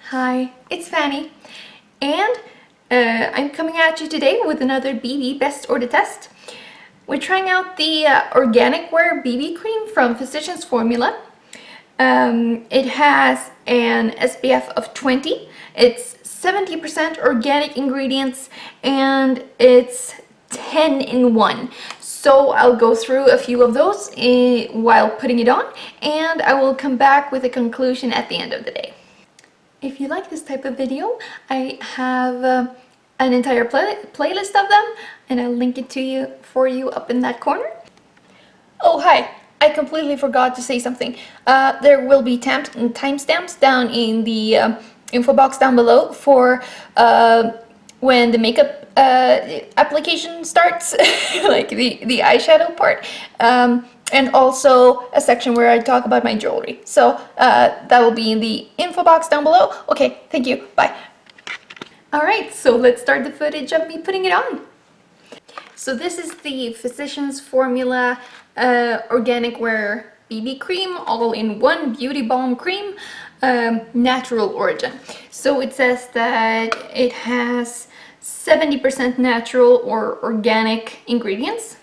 Hi, it's Fanny, and I'm coming at you today with another BB Best or Detest. We're trying out the Organic Wear BB Cream from Physicians Formula. It has an SPF of 20, it's 70% organic ingredients, and it's 10 in 1. So I'll go through a few of those while putting it on, and I will come back with a conclusion at the end of the day. If you like this type of video, I have an entire playlist of them, and I'll link it to you for you up in that corner. Oh, hi! I completely forgot to say something. There will be timestamps down in the info box down below for when the makeup application starts, like the eyeshadow part. And also a section where I talk about my jewelry. So that will be in the info box down below. Okay, thank you. Bye. Alright, so let's start the footage of me putting it on. So this is the Physicians Formula Organic Wear BB Cream, all-in-one beauty balm cream, natural origin. So it says that it has 70% natural or organic ingredients,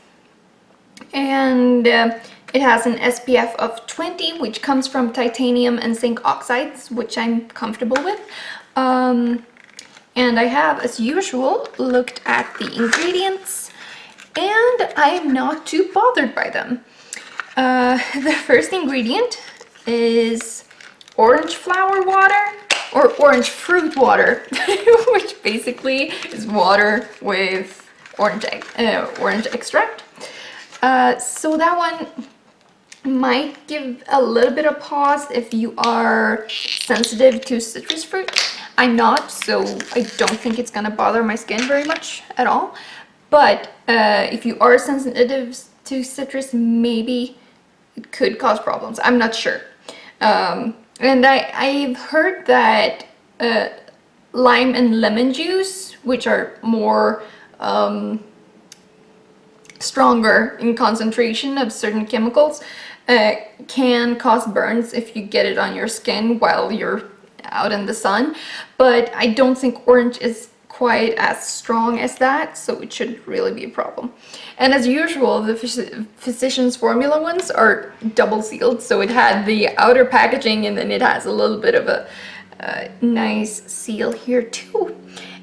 and it has an SPF of 20, which comes from titanium and zinc oxides, which I'm comfortable with. And I have, as usual, looked at the ingredients, and I am not too bothered by them. The first ingredient is orange flower water, or orange fruit water, which basically is water with orange extract. So that one might give a little bit of pause if you are sensitive to citrus fruit. I'm not, so I don't think it's gonna bother my skin very much at all. But if you are sensitive to citrus, maybe it could cause problems. I'm not sure. And I've heard that lime and lemon juice, which are more stronger in concentration of certain chemicals, can cause burns if you get it on your skin while you're out in the sun. But I don't think orange is quite as strong as that, so it shouldn't really be a problem. And as usual, the Physicians Formula ones are double sealed, so it had the outer packaging and then it has a little bit of a nice seal here too.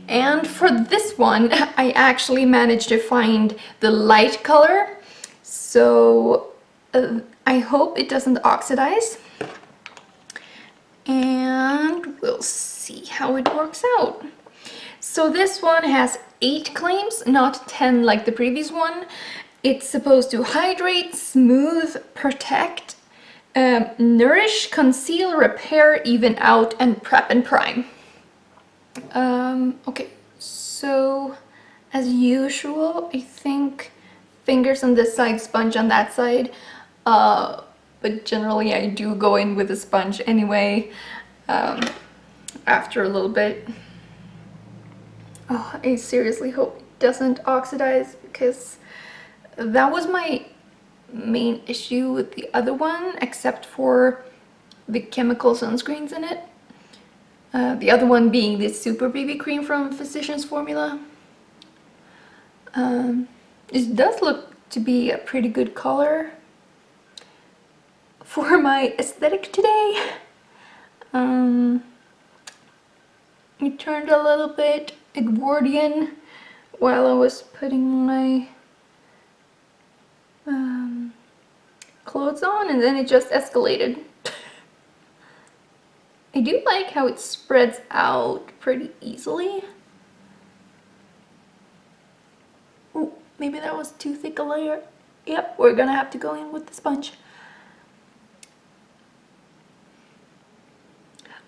And for this one, I actually managed to find the light color, so I hope it doesn't oxidize. And we'll see how it works out. So this one has 8 claims, not 10 like the previous one. It's supposed to hydrate, smooth, protect, nourish, conceal, repair, even out, and prep and prime. Okay, so as usual, I think fingers on this side, sponge on that side, but generally I do go in with a sponge anyway after a little bit. Oh, I seriously hope it doesn't oxidize, because that was my main issue with the other one, except for the chemical sunscreens in it. The other one being this Super BB Cream from Physicians Formula. This does look to be a pretty good color for my aesthetic today. It turned a little bit Edwardian while I was putting my clothes on, and then it just escalated. I do like how it spreads out pretty easily. Oh, maybe that was too thick a layer. Yep, we're gonna have to go in with the sponge.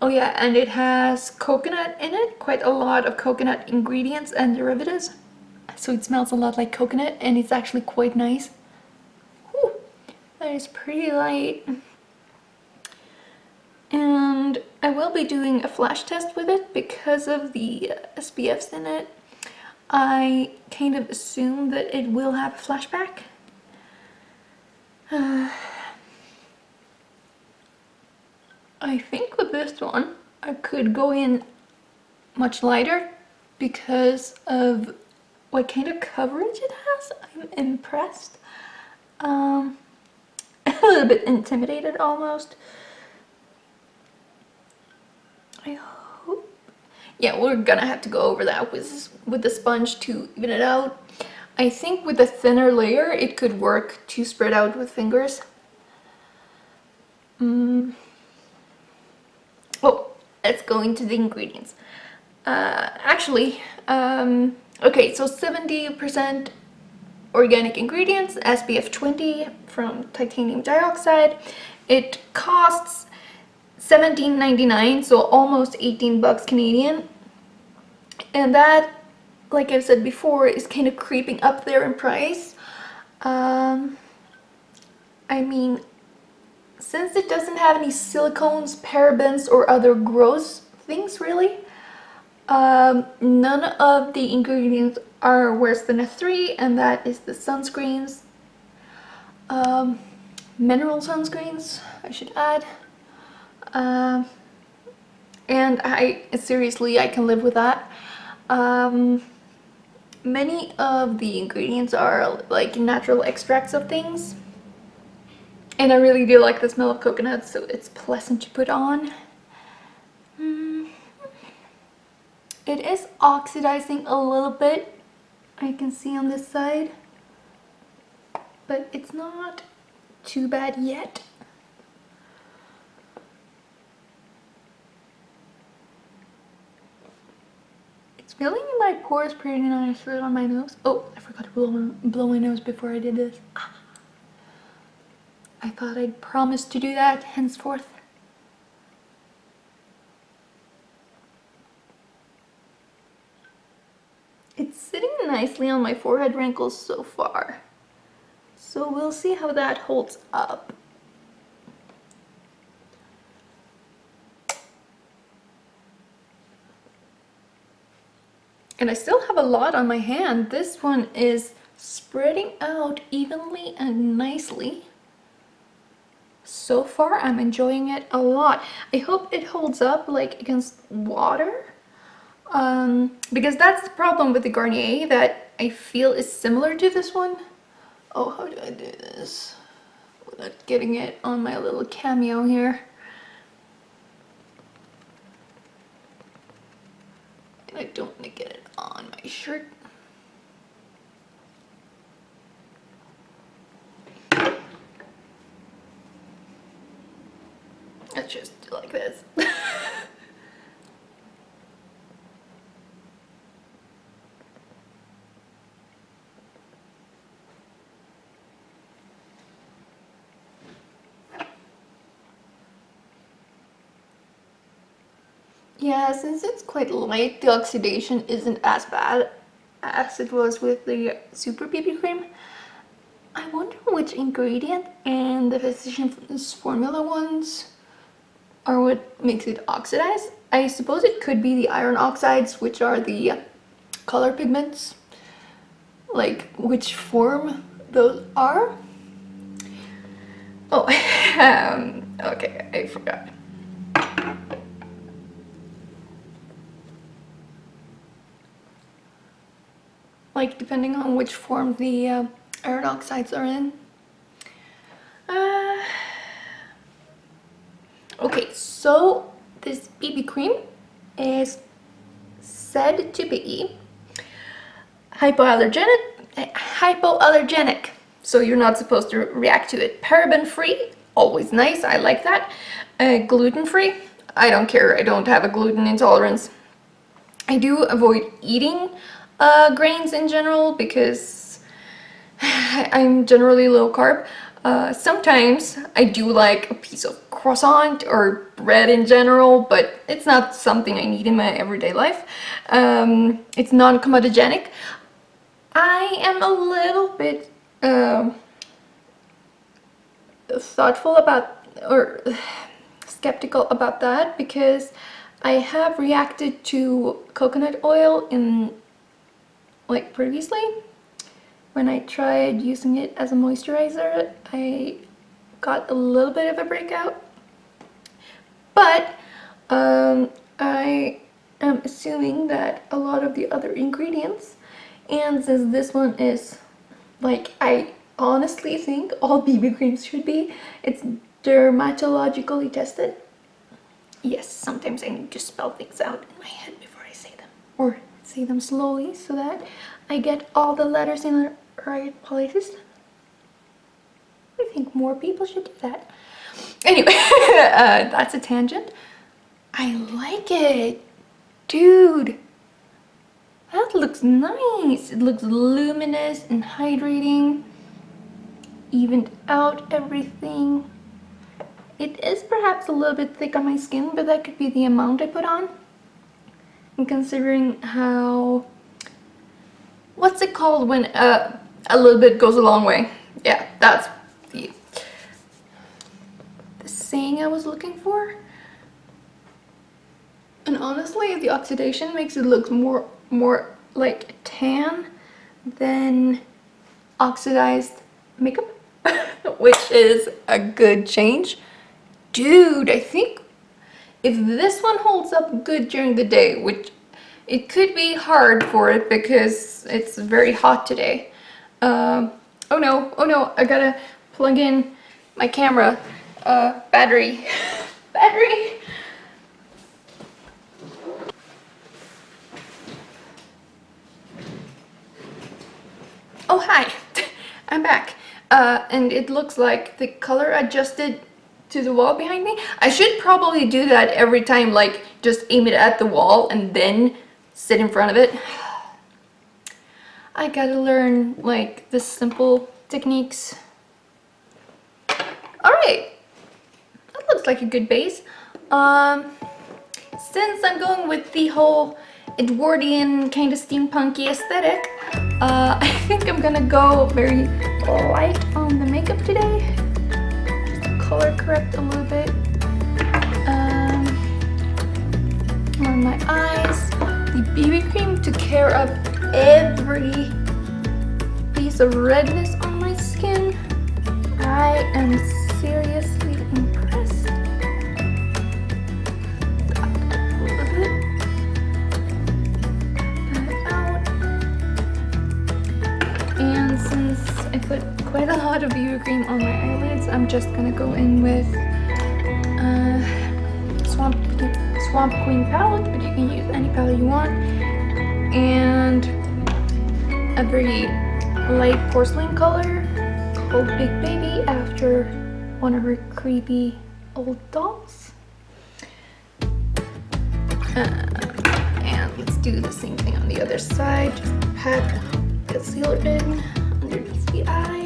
Oh yeah, and it has coconut in it, quite a lot of coconut ingredients and derivatives. So it smells a lot like coconut, and it's actually quite nice. Whew, that is pretty light. And I will be doing a flash test with it because of the SPFs in it. I kind of assume that it will have a flashback. I think with this one, I could go in much lighter because of what kind of coverage it has. I'm impressed. A little bit intimidated almost. I hope. Yeah, we're gonna have to go over that with the sponge to even it out. I think with a thinner layer it could work to spread out with fingers. Oh, let's go into the ingredients. Okay, so 70% organic ingredients, SPF 20 from titanium dioxide. It costs $17.99, so almost 18 bucks Canadian. And that, like I've said before, is kind of creeping up there in price. I mean, since it doesn't have any silicones, parabens, or other gross things really, none of the ingredients are worse than a 3, and that is the sunscreens. Mineral sunscreens, I should add. And seriously, I can live with that. Many of the ingredients are like natural extracts of things. And I really do like the smell of coconut, so it's pleasant to put on. It is oxidizing a little bit, I can see on this side, but it's not too bad yet. It's filling in my pores pretty nicely on my nose. Oh, I forgot to blow my nose before I did this. I thought I'd promised to do that henceforth. It's sitting nicely on my forehead wrinkles so far. So we'll see how that holds up. And I still have a lot on my hand. This one is spreading out evenly and nicely. So far, I'm enjoying it a lot. I hope it holds up like against water. Because that's the problem with the Garnier that I feel is similar to this one. Oh, how do I do this without getting it on my little cameo here? And I don't want to get it on my shirt. Let's just do like this. Yeah, since it's quite light, the oxidation isn't as bad as it was with the Super BB Cream. I wonder which ingredient in the Physicians Formula ones are what makes it oxidize. I suppose it could be the iron oxides, which are the color pigments, like which form those are. Oh, okay, I forgot. Like depending on which form the iron oxides are in. Okay, so this BB cream is said to be hypoallergenic, so you're not supposed to react to it. Paraben free, always nice, I like that. Gluten free, I don't care, I don't have a gluten intolerance. I do avoid eating grains in general because I'm generally low carb. Sometimes I do like a piece of croissant or bread in general, but it's not something I need in my everyday life. It's non-comedogenic. I am a little bit thoughtful about, or skeptical about that, because I have reacted to coconut oil in like previously. When I tried using it as a moisturizer, I got a little bit of a breakout. But I am assuming that a lot of the other ingredients, and since this one is like I honestly think all BB creams should be, it's dermatologically tested. Yes, sometimes I need to spell things out in my head before I say them, or say them slowly so that I get all the letters in the right places. I think more people should do that. Anyway, that's a tangent. I like it. Dude, that looks nice. It looks luminous and hydrating. Evened out everything. It is perhaps a little bit thick on my skin, but that could be the amount I put on. And considering how... what's it called when a little bit goes a long way? Yeah, that's the saying I was looking for. And honestly, the oxidation makes it look more like tan than oxidized makeup, which is a good change. Dude, I think if this one holds up good during the day, which it could be hard for it because it's very hot today. Oh no, I gotta plug in my camera battery. Battery. Oh, hi. I'm back. And it looks like the color adjusted to the wall behind me. I should probably do that every time, like just aim it at the wall and then sit in front of it. I gotta learn like the simple techniques. Alright, that looks like a good base. Since I'm going with the whole Edwardian kind of steampunky aesthetic, I think I'm gonna go very light on the makeup today. Just to color correct a little bit. On my eyes. The BB cream took care of every piece of redness on my skin. I am seriously impressed. And since I put quite a lot of BB cream on my eyelids, I'm just gonna go in with Swamp Queen palette, but you can use any palette you want, and a very light porcelain color called Big Baby after one of her creepy old dolls. And let's do the same thing on the other side. Just pat concealer in underneath the eye.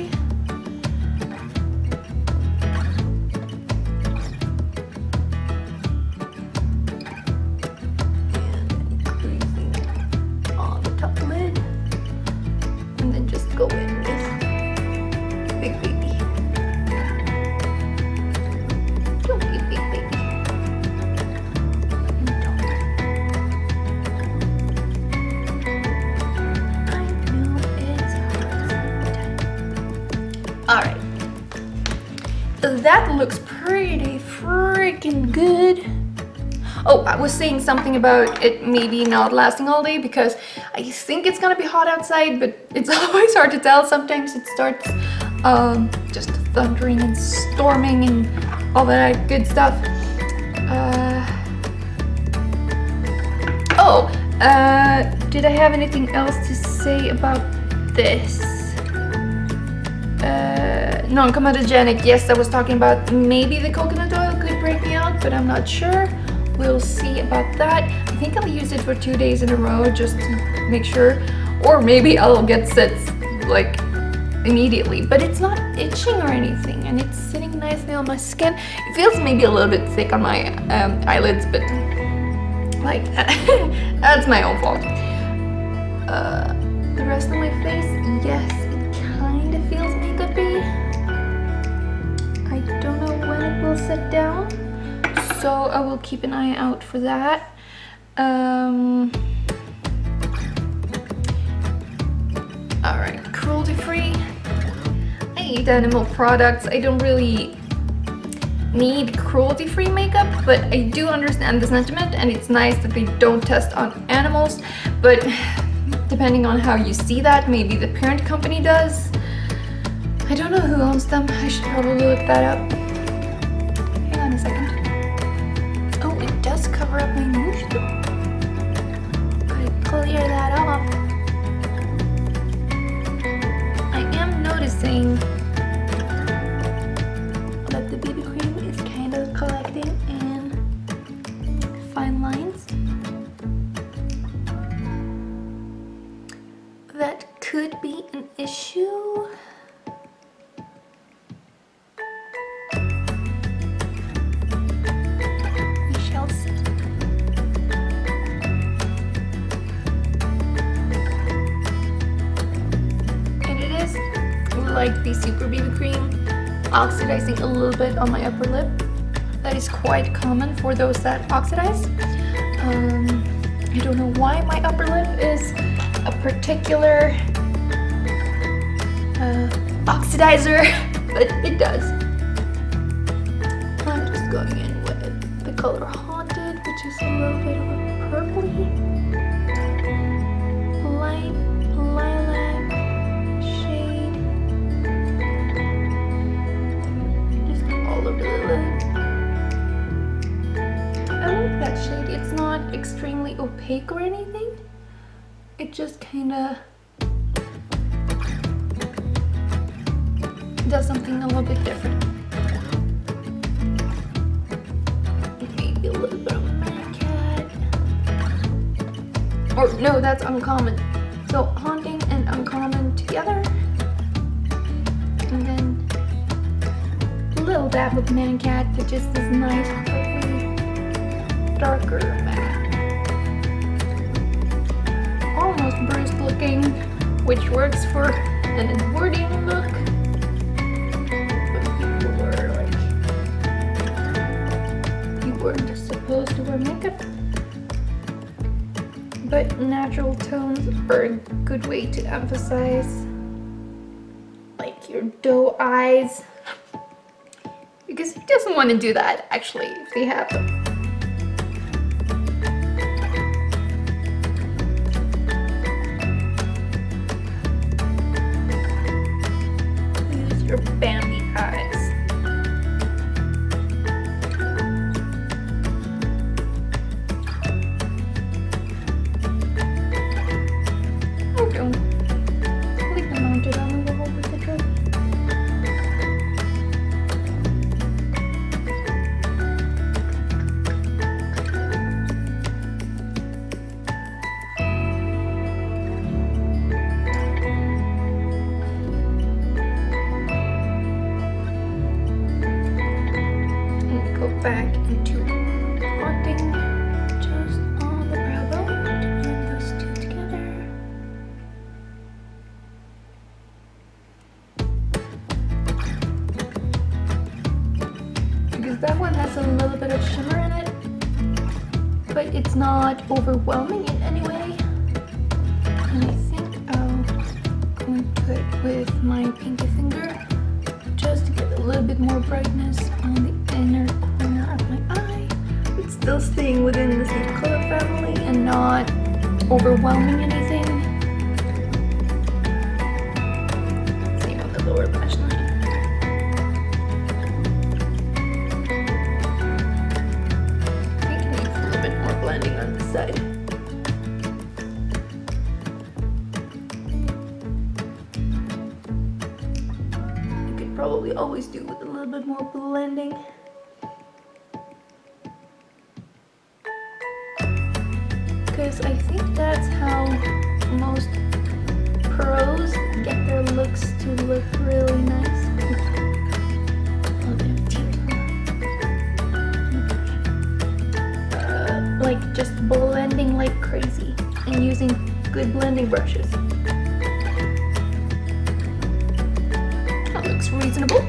Go in with Big Baby. Don't be a big baby. I know it's hard. Alright. That looks pretty freaking good. Oh, I was saying something about it maybe not lasting all day because I think it's gonna be hot outside, but it's always hard to tell. Sometimes it starts just thundering and storming and all that good stuff. Did I have anything else to say about this? Non-comedogenic, yes, I was talking about maybe the coconut oil could break me out, but I'm not sure. We'll see about that. I think I'll use it for 2 days in a row just to make sure. Or maybe I'll get sets like immediately. But it's not itching or anything, and it's sitting nicely on my skin. It feels maybe a little bit thick on my eyelids, but like that's my own fault. The rest of my face, yes, it kind of feels makeup-y. I don't know when it will set down. So I will keep an eye out for that. Alright, cruelty-free. I eat animal products. I don't really need cruelty-free makeup, but I do understand the sentiment, and it's nice that they don't test on animals, but depending on how you see that, maybe the parent company does. I don't know who owns them. I should probably look that up. Hang on a second. Oh, it does cover up my nose though. Gotta clear that off. I am noticing that the BB cream is kind of collecting in fine lines. That could be an issue. We shall see. And it is like the Super BB cream, oxidizing a little bit on my upper lip. That is quite common for those that oxidize. I don't know why my upper lip is a particular oxidizer, but it does. I'm just going in with the color Haunted, which is a little bit of a purpley, light lilac shade. Just all over the lid. I like that shade. It's not extremely opaque or anything. It just kinda does something a little bit different. Maybe a little bit of Cat. Or no, that's Uncommon. So Haunting and Uncommon together. And then a little dab of Cat for just this nice purpley, darker matte. Almost bruised looking, which works for an Edwardian look. You weren't supposed to wear makeup, but natural tones are a good way to emphasize like your doe eyes, because he doesn't want to do that actually if they have them. Use your Bambi eyes. Back into Haunting just on the brow bone to blend those two together. Because that one has a little bit of shimmer in it, but it's not overwhelming in any way. And I think I'll go and put it with my pinky finger just to get a little bit more brightness on the inner corner of my eye, but still staying within the same color family and not overwhelming anything. Same on the lower lash line. I think it needs a little bit more blending on the side. You could probably always do with a little bit more blending. Because I think that's how most pros get their looks to look really nice. Oh, they have tears on. Like just blending like crazy and using good blending brushes. That looks reasonable.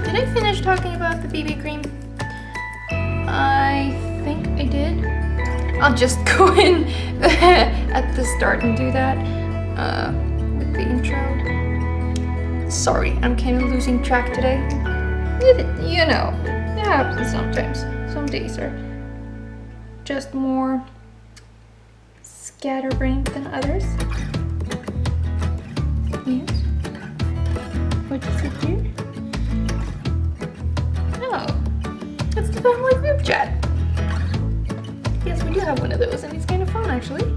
Did I finish talking about the BB cream? I think I did. I'll just go in at the start and do that. with the intro. Sorry, I'm kind of losing track today. You know, it happens sometimes. Some days are just more scatterbrained than others. Yes. What does it do? Oh, it's the family group chat. Yes, we do have one of those, and it's kind of fun actually.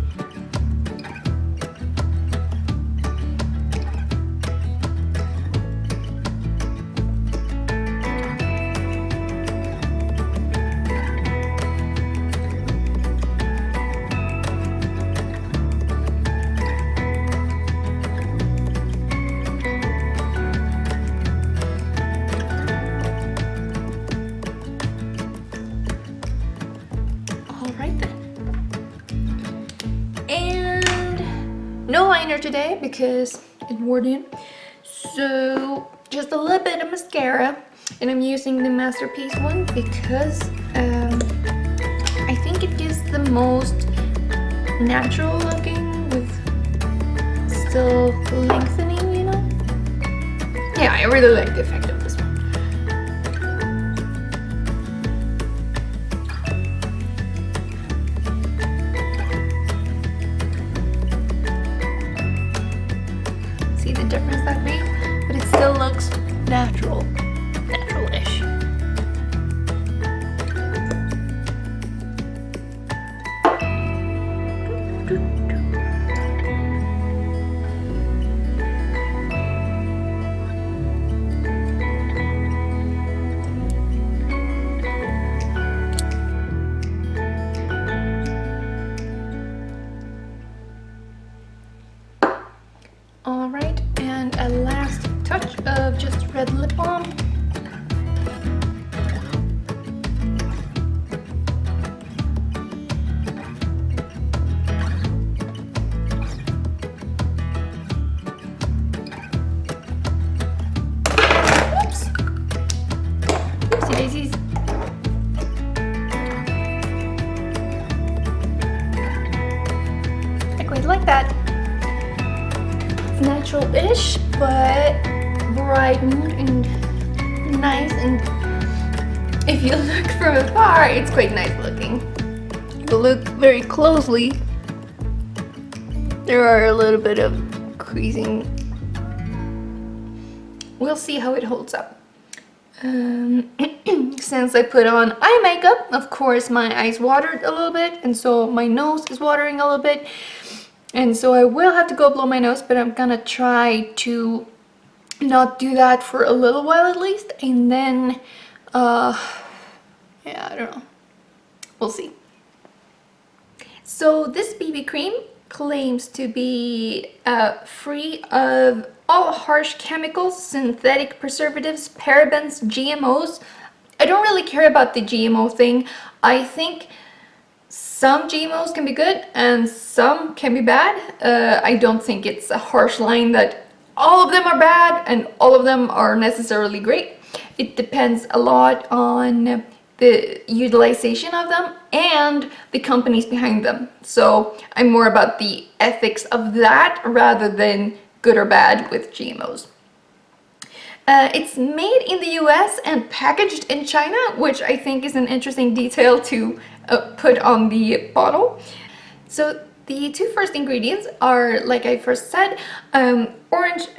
No liner today because Edwardian. So just a little bit of mascara, and I'm using the Masterpiece one because I think it gives the most natural looking with still lengthening, you know? Yeah, I really like the effect of this one. See the difference that makes? But it still looks natural, natural-ish. Alright, and a last touch of just red lip balm. Oops! Oopsie daisies. I quite like that. Natural-ish, but brightened and nice, and if you look from afar, it's quite nice looking. If you look very closely, there are a little bit of creasing. We'll see how it holds up. Since I put on eye makeup, of course my eyes watered a little bit, and so my nose is watering a little bit. And so I will have to go blow my nose, but I'm gonna try to not do that for a little while at least. And then, yeah, I don't know. We'll see. So this BB cream claims to be free of all harsh chemicals, synthetic preservatives, parabens, GMOs. I don't really care about the GMO thing. I think some GMOs can be good and some can be bad. I don't think it's a harsh line that all of them are bad and all of them are necessarily great. It depends a lot on the utilization of them and the companies behind them. So I'm more about the ethics of that rather than good or bad with GMOs. It's made in the US and packaged in China, which I think is an interesting detail to put on the bottle. So the two first ingredients are, like I first said, orange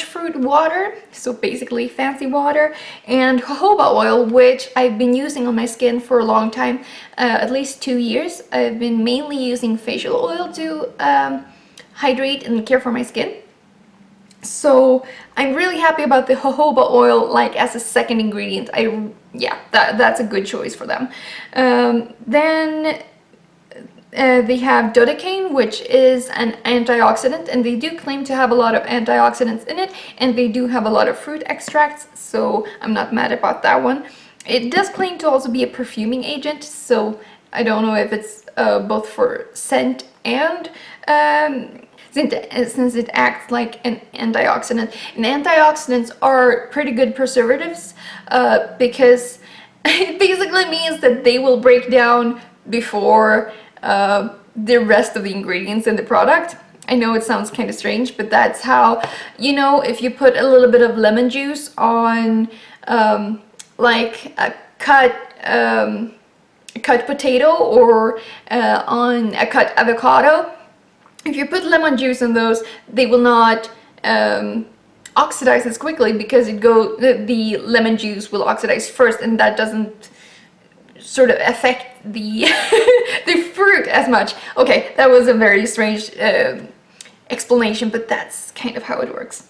fruit water, so basically fancy water, and jojoba oil, which I've been using on my skin for a long time, at least 2 years. I've been mainly using facial oil to hydrate and care for my skin. So I'm really happy about the jojoba oil, like as a second ingredient. Yeah, that's a good choice for them. Then they have dodecaine, which is an antioxidant, and they do claim to have a lot of antioxidants in it, and they do have a lot of fruit extracts, so I'm not mad about that one. It does claim to also be a perfuming agent, so I don't know if it's both for scent and since it acts like an antioxidant. And antioxidants are pretty good preservatives because it basically means that they will break down before the rest of the ingredients in the product. I know it sounds kind of strange, but that's how, you know, if you put a little bit of lemon juice on like a cut potato or on a cut avocado, if you put lemon juice in those, they will not oxidize as quickly because the lemon juice will oxidize first, and that doesn't sort of affect the the fruit as much. Okay, that was a very strange explanation, but that's kind of how it works.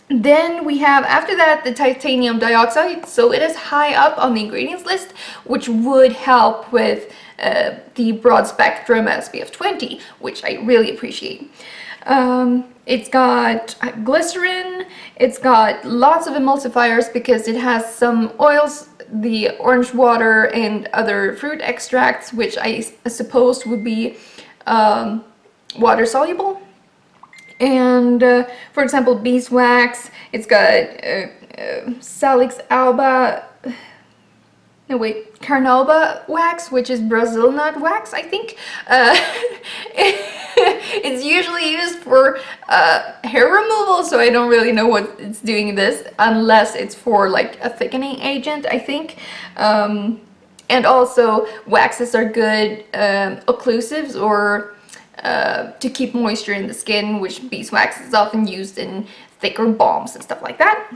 Then we have, after that, the titanium dioxide. So it is high up on the ingredients list, which would help with the broad spectrum SPF 20, which I really appreciate. It's got glycerin, it's got lots of emulsifiers because it has some oils, the orange water and other fruit extracts, which I suppose would be water soluble. And for example, beeswax, it's got Salix alba, no wait, carnauba wax, which is Brazil nut wax, I think. It's usually used for hair removal, so I don't really know what it's doing in this, unless it's for like a thickening agent, I think. And also waxes are good occlusives, or to keep moisture in the skin, which beeswax is often used in thicker balms and stuff like that.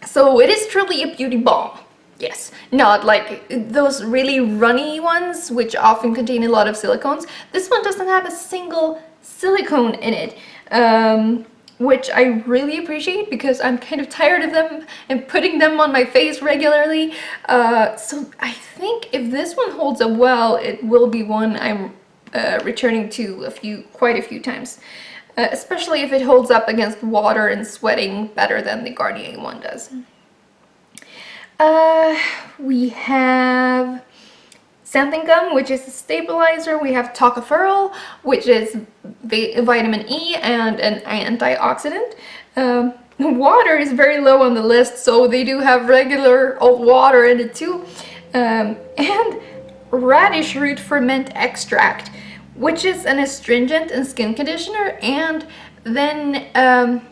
So it is truly a beauty balm. Yes, not like those really runny ones, which often contain a lot of silicones. This one doesn't have a single silicone in it, which I really appreciate because I'm kind of tired of them and putting them on my face regularly. So I think if this one holds up well, it will be one I'm returning to quite a few times, especially if it holds up against water and sweating better than the Garnier one does. We have xanthan gum, which is a stabilizer. We have tocopherol, which is vitamin E and an antioxidant. Water is very low on the list, so they do have regular old water in it too. And radish root ferment extract, which is an astringent and skin conditioner, and then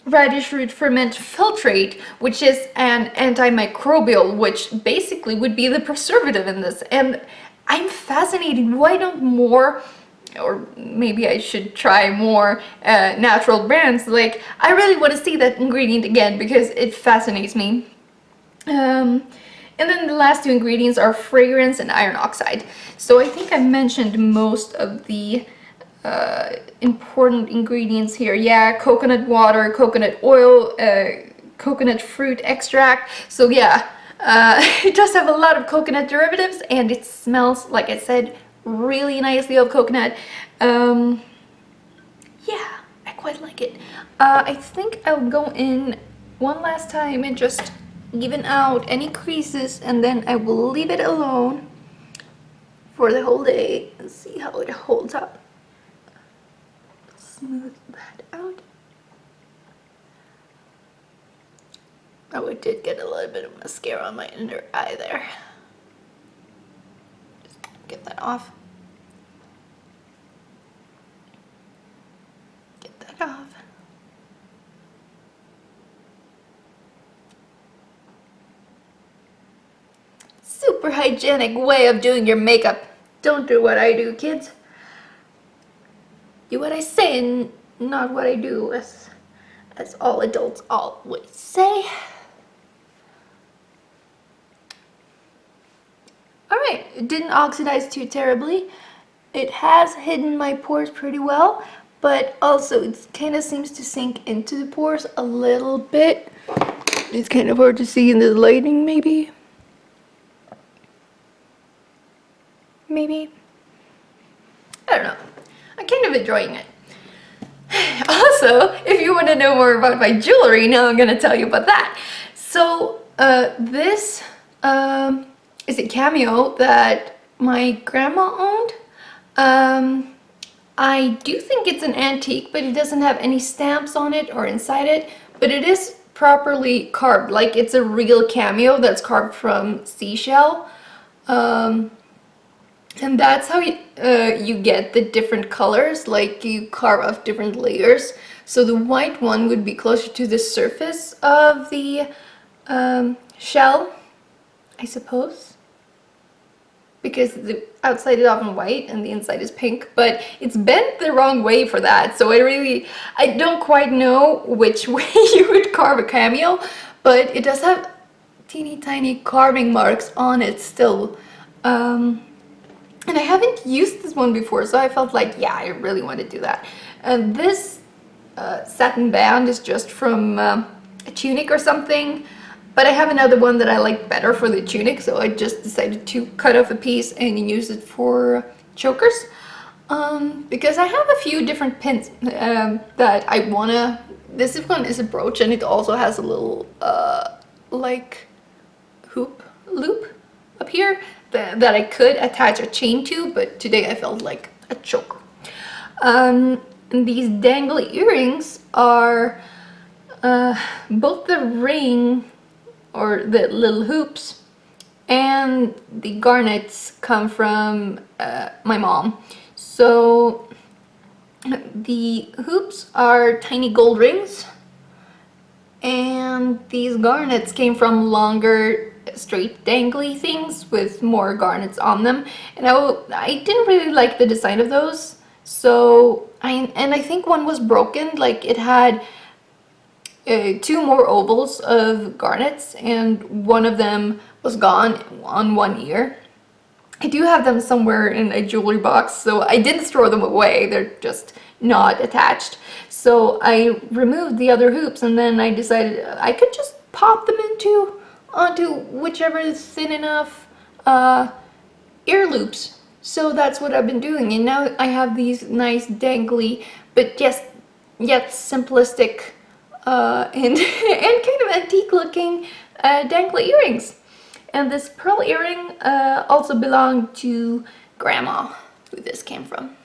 radish root ferment filtrate, which is an antimicrobial, which basically would be the preservative in this. And I'm fascinated, why don't more, or maybe I should try more natural brands, like I really want to see that ingredient again because it fascinates me. And then the last two ingredients are fragrance and iron oxide. So I think I mentioned most of the important ingredients here. Yeah, coconut water, coconut oil, coconut fruit extract. So yeah, it does have a lot of coconut derivatives, and it smells, like I said, really nicely of coconut. Yeah, I quite like it. I think I'll go in one last time and just even out any creases, and then I will leave it alone for the whole day and see how it holds up. Smooth that out. Oh, it did get a little bit of mascara on my inner eye there. Just get that off. Get that off. Super hygienic way of doing your makeup. Don't do what I do, kids. Do what I say and not what I do, as all adults always say. Alright, it didn't oxidize too terribly. It has hidden my pores pretty well, but also it kind of seems to sink into the pores a little bit. It's kind of hard to see in the lighting, maybe. Maybe. I don't know. I'm kind of enjoying it. Also, if you want to know more about my jewelry, now I'm going to tell you about that. So, this is a cameo that my grandma owned. I do think it's an antique, but it doesn't have any stamps on it or inside it, but it is properly carved. Like, it's a real cameo that's carved from seashell. And that's how you get the different colors, like you carve off different layers. So the white one would be closer to the surface of the shell, I suppose, because the outside is often white and the inside is pink, but it's bent the wrong way for that. So I don't quite know which way you would carve a cameo, but it does have teeny tiny carving marks on it still. And I haven't used this one before, so I felt like, yeah, I really want to do that. And this satin band is just from a tunic or something, but I have another one that I like better for the tunic, so I just decided to cut off a piece and use it for chokers. Because I have a few different pins that I wanna... This one is a brooch, and it also has a little like hoop loop up here that I could attach a chain to, but today I felt like a choker. And these dangly earrings are both the ring, or the little hoops, and the garnets come from my mom. So the hoops are tiny gold rings, and these garnets came from longer straight dangly things with more garnets on them, and I didn't really like the design of those, so I think one was broken. Like, it had two more ovals of garnets, and one of them was gone on one ear. I do have them somewhere in a jewelry box, so I didn't throw them away. They're just not attached. So I removed the other hoops, and then I decided I could just pop them onto whichever is thin enough ear loops. So that's what I've been doing, and now I have these nice dangly, but yet simplistic and kind of antique looking dangly earrings. And this pearl earring also belonged to Grandma, who this came from.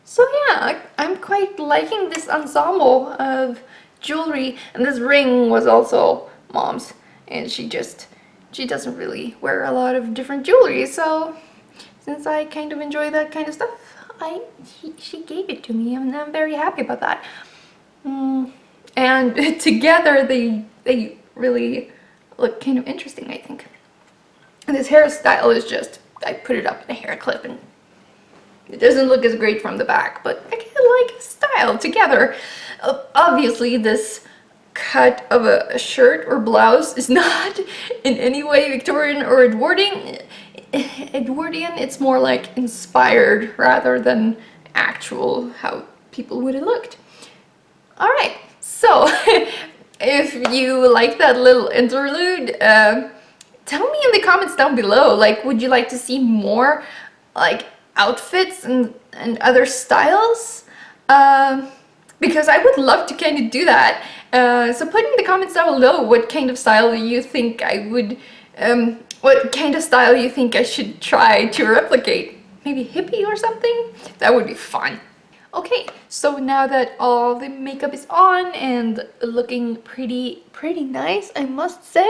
So yeah, I'm quite liking this ensemble of jewelry, and this ring was also Mom's, and she doesn't really wear a lot of different jewelry, so since I kind of enjoy that kind of stuff, she gave it to me, and I'm very happy about that. And together they really look kind of interesting, I think. And this hairstyle is just, I put it up in a hair clip, and it doesn't look as great from the back, but I kind of like the style together. Obviously, this cut of a shirt or blouse is not in any way Victorian or Edwardian. It's more like inspired rather than actual how people would have looked. Alright, so if you like that little interlude, tell me in the comments down below, like, would you like to see more like outfits and other styles? Because I would love to kind of do that. So put in the comments down below what kind of style you think I would, what kind of style you think I should try to replicate. Maybe hippie or something? That would be fun. Okay, so now that all the makeup is on and looking pretty nice, I must say,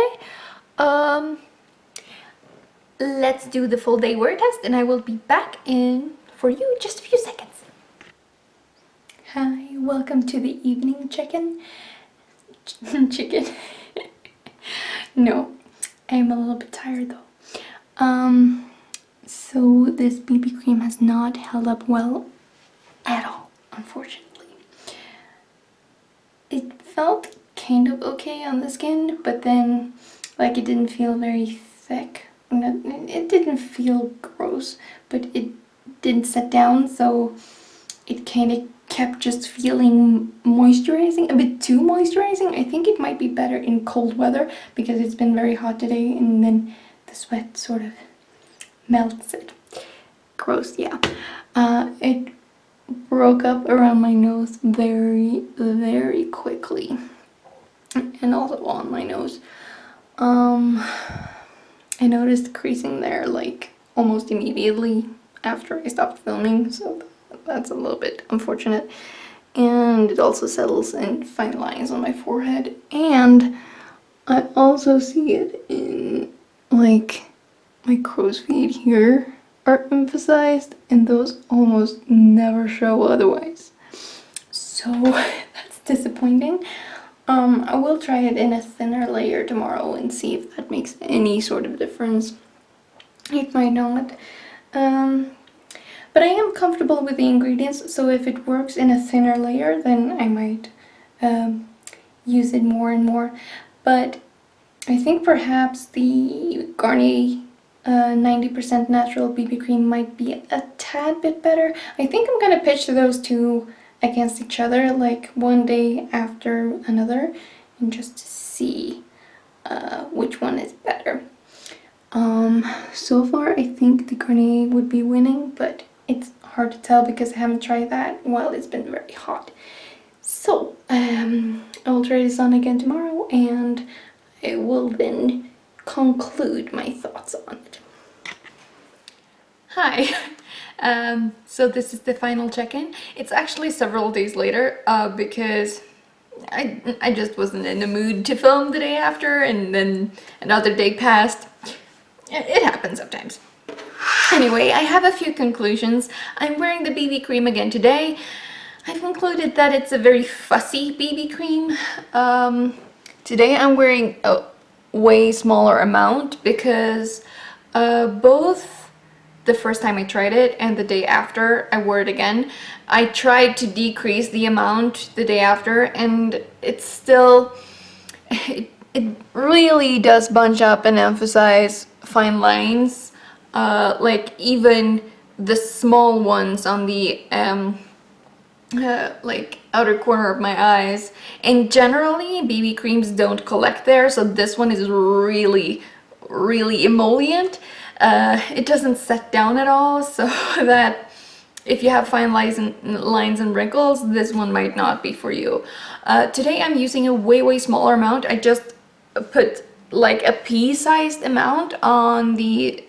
let's do the full day wear test, and I will be back in for you in just a few seconds. Hi, welcome to the evening check-in. Chicken. No, I'm a little bit tired though. So this BB cream has not held up well at all, unfortunately. It felt kind of okay on the skin, but then, like, it didn't feel very thick. It didn't feel gross, but it didn't set down, so it kind of kept just feeling moisturizing, a bit too moisturizing. I think it might be better in cold weather because it's been very hot today, and then the sweat sort of melts it. Gross, yeah. It broke up around my nose very quickly, and also on my nose. I noticed creasing there like almost immediately after I stopped filming, so that's a little bit unfortunate. And it also settles in fine lines on my forehead, and I also see it in like my crow's feet here, are emphasized and those almost never show otherwise. So that's disappointing. I will try it in a thinner layer tomorrow and see if that makes any sort of difference. It might not. But I am comfortable with the ingredients, so if it works in a thinner layer, then I might use it more and more. But I think perhaps the Garnier 90% natural BB cream might be a tad bit better. I think I'm gonna pitch those two against each other, like one day after another, and just to see which one is better. So far I think the Garnier would be winning, but it's hard to tell because I haven't tried that while it's been very hot. So I will try this on again tomorrow and I will then conclude my thoughts on it. Hi. So this is the final check-in. It's actually several days later because I just wasn't in the mood to film the day after, and then another day passed. It happens sometimes. Anyway, I have a few conclusions. I'm wearing the BB cream again today. I've concluded that it's a very fussy BB cream. Today I'm wearing a way smaller amount because both the first time I tried it and the day after I wore it again, I tried to decrease the amount the day after, and it's still, it really does bunch up and emphasize fine lines, like even the small ones on the like outer corner of my eyes. And generally BB creams don't collect there, so this one is really emollient. It doesn't set down at all, so that if you have fine lines and wrinkles, this one might not be for you. Today I'm using a way smaller amount. I just put like a pea-sized amount on the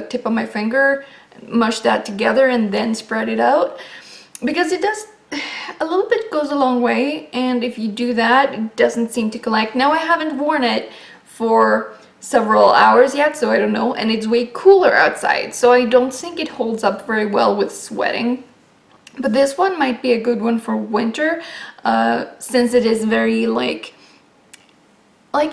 tip of my finger, mush that together and then spread it out, because it does, a little bit goes a long way, and if you do that, it doesn't seem to collect. Now I haven't worn it for several hours yet, so I don't know, and it's way cooler outside, so I don't think it holds up very well with sweating. But this one might be a good one for winter, since it is very like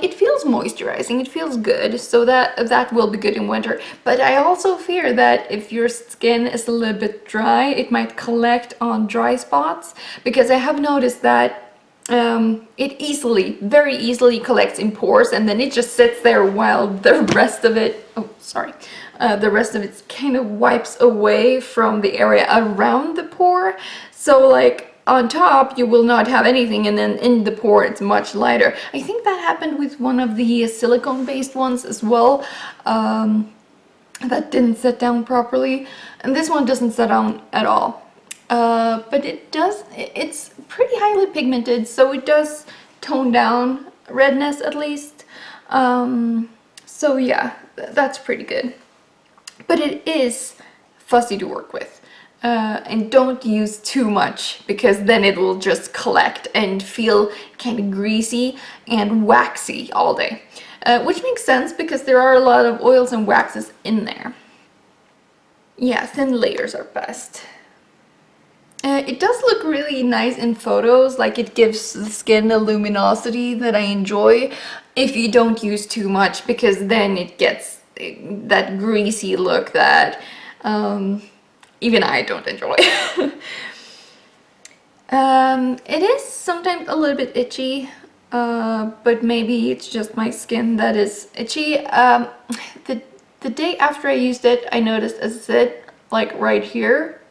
it feels moisturizing, it feels good, so that will be good in winter. But I also fear that if your skin is a little bit dry, it might collect on dry spots, because I have noticed that it very easily collects in pores, and then it just sits there while the rest of it, the rest of it kind of wipes away from the area around the pore. So like on top you will not have anything, and then in the pore it's much lighter. I think that happened with one of the silicone based ones as well, that didn't set down properly, and this one doesn't set down at all. But it's pretty highly pigmented, so it does tone down redness at least. So yeah, that's pretty good. But it is fussy to work with. And don't use too much, because then it will just collect and feel kind of greasy and waxy all day. Which makes sense because there are a lot of oils and waxes in there. Yeah, thin layers are best. It does look really nice in photos, like it gives the skin a luminosity that I enjoy if you don't use too much, because then it gets that greasy look that even I don't enjoy. It is sometimes a little bit itchy, but maybe it's just my skin that is itchy. The day after I used it, I noticed a zit like right here.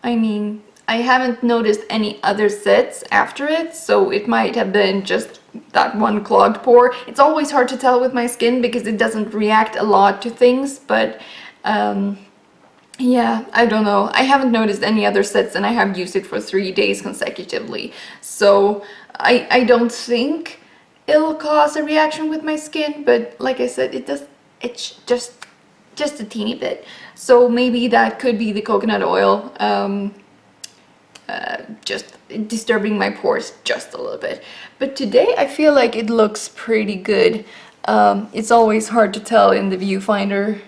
I mean, I haven't noticed any other zits after it, so it might have been just that one clogged pore. It's always hard to tell with my skin because it doesn't react a lot to things, but yeah, I don't know. I haven't noticed any other zits, and I have used it for 3 days consecutively, so I don't think it'll cause a reaction with my skin, but like I said, it does itch just a teeny bit. So maybe that could be the coconut oil just disturbing my pores just a little bit. But today I feel like it looks pretty good. It's always hard to tell in the viewfinder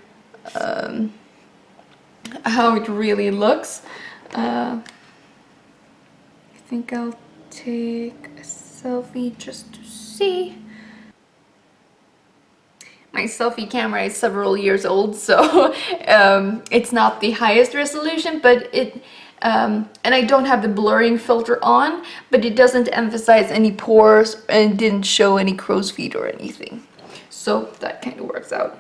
how it really looks. I think I'll take a selfie just to see. My selfie camera is several years old, so it's not the highest resolution, but and I don't have the blurring filter on, but it doesn't emphasize any pores and didn't show any crow's feet or anything. So that kind of works out.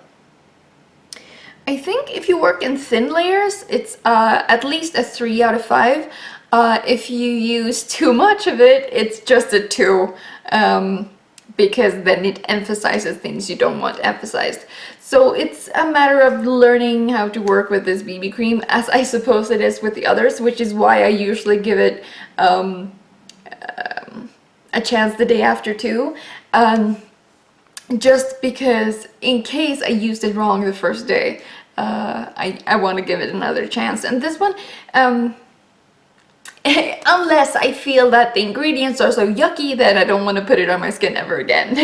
I think if you work in thin layers, it's at least a 3 out of 5. If you use too much of it, it's just a 2. Because then it emphasizes things you don't want emphasized. So it's a matter of learning how to work with this BB cream, as I suppose it is with the others, which is why I usually give it a chance the day after too. Just because in case I used it wrong the first day, I want to give it another chance. And this one, unless I feel that the ingredients are so yucky that I don't want to put it on my skin ever again.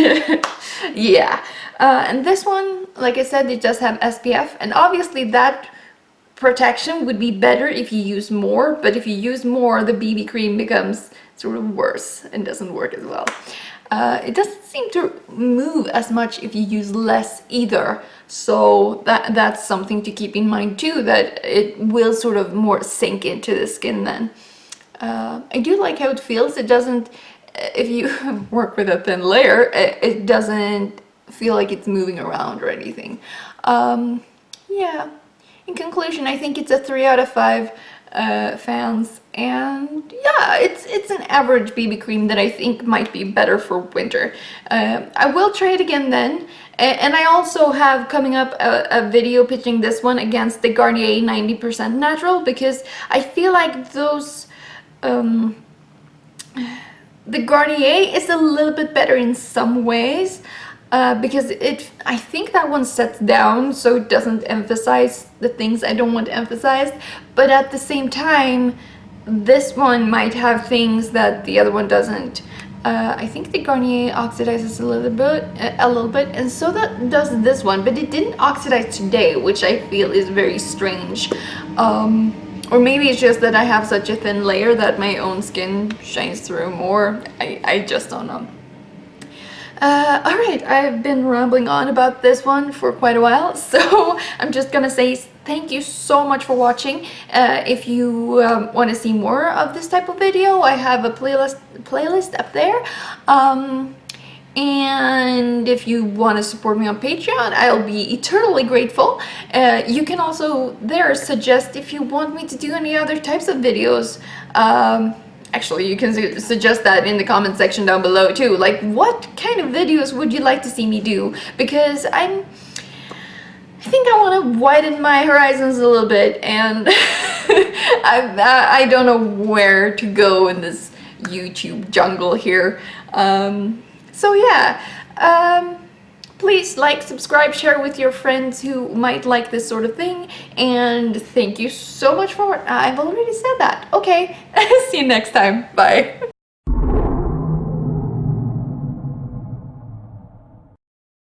Yeah. And this one, like I said, it does have SPF, and obviously that protection would be better if you use more, but if you use more, the BB cream becomes sort of worse and doesn't work as well. It doesn't seem to move as much if you use less either, so that's something to keep in mind too, that it will sort of more sink into the skin then. I do like how it feels. It doesn't, if you work with a thin layer, it doesn't feel like it's moving around or anything. Yeah, in conclusion, I think it's a 3 out of 5 fans, and yeah, it's an average BB cream that I think might be better for winter. I will try it again then, and I also have coming up a video pitching this one against the Garnier 90% natural, because I feel like those the Garnier is a little bit better in some ways, because I think that one sets down so it doesn't emphasize the things I don't want emphasized, but at the same time this one might have things that the other one doesn't. I think the Garnier oxidizes a little bit, and so that does this one, but it didn't oxidize today, which I feel is very strange. Or maybe it's just that I have such a thin layer that my own skin shines through more. I just don't know. Alright, I've been rambling on about this one for quite a while, so I'm just gonna say thank you so much for watching. If you want to see more of this type of video, I have a playlist up there. And if you want to support me on Patreon, I'll be eternally grateful. You can also there suggest if you want me to do any other types of videos. Actually, you can suggest that in the comment section down below too. Like, what kind of videos would you like to see me do? Because I think I want to widen my horizons a little bit, and I don't know where to go in this YouTube jungle here. So yeah, please like, subscribe, share with your friends who might like this sort of thing, and thank you so much for, I've already said that. Okay, see you next time, bye.